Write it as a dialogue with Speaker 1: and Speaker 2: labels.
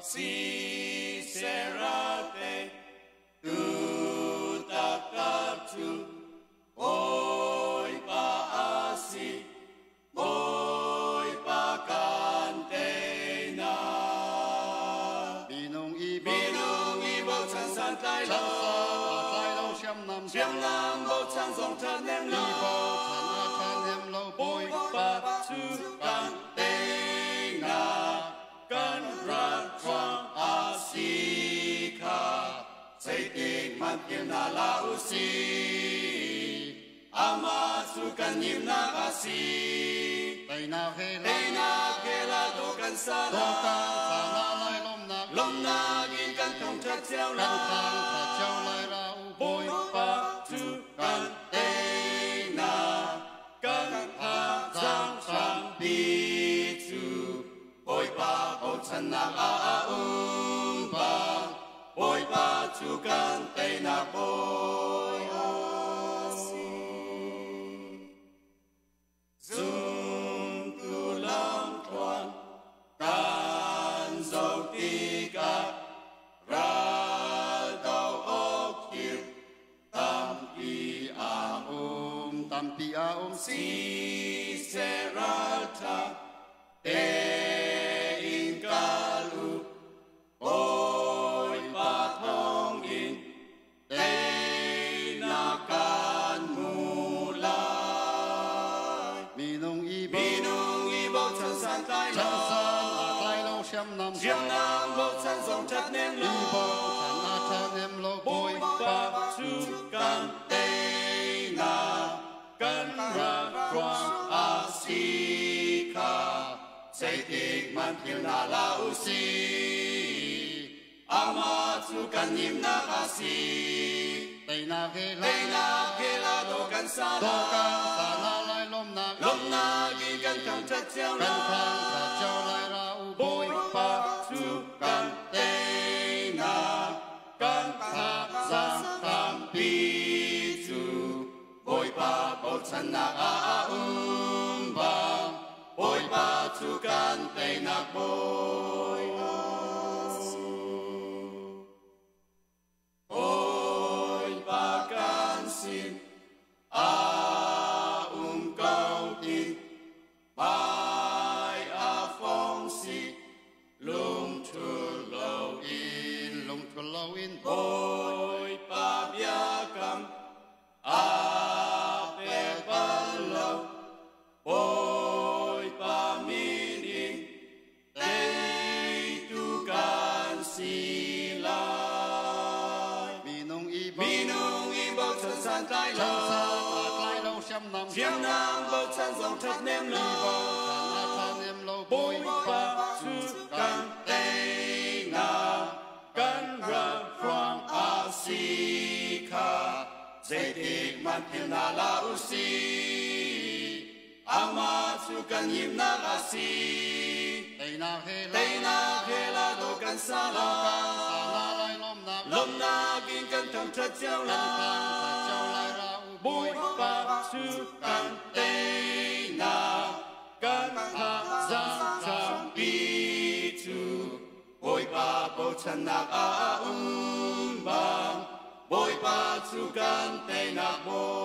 Speaker 1: si serate tu takatu oi paasi oi pakantena
Speaker 2: binong
Speaker 1: ibo chan san tai lo xiêm nam bo chan song chan nem lo boi pa chu kan te na kan ra choang asika say tik man kim na la usi ama su kan nim na asi
Speaker 2: tay na
Speaker 1: ke la do kan sa la lom na gin kan thong cha cheo la boi pa chu kan te na kan ha sang sang pi chu boi pa bo chan na pa boi pa chu kan te na boi zum tu lam tuan kan dâu ti ca ra đầu ốc chiều tam pi a si se ra ta te in ca lu oi pa thong in te na kan mu lai
Speaker 2: binong
Speaker 1: ibo chan san tai lo
Speaker 2: xiêm
Speaker 1: nam bo chan song chat nem lo boi pa chu kan te na kan ra choang asika say tik man kim na la usi ama chu kan nim na asi
Speaker 2: tay na
Speaker 1: ke la do kan sa la
Speaker 2: lai lom
Speaker 1: na gi kan thang chat cheo la boi pa chu kan te na kan ha sang tam pi chu boi pa bo chan na ba boi pa chu kan te na boi oi pa kan sin cao tin bài phong si lung thu lâu in bôi pa bia cam pe ban lâu bôi pa min in tây tu can si lai
Speaker 2: binong
Speaker 1: ibo chan san tai lo xiêm nam bo chan song chat nem lo boi pa chu kan te na kan ra choang asika say tik man kim na la usi ama chu kan yim na asi
Speaker 2: tay na
Speaker 1: ke la do kan sa la lom na gin kan thong chat cheo la boi pa chu kan te na kan ha sang sang pi chu boi pa bo chan na ba boi pa chu kan te na boi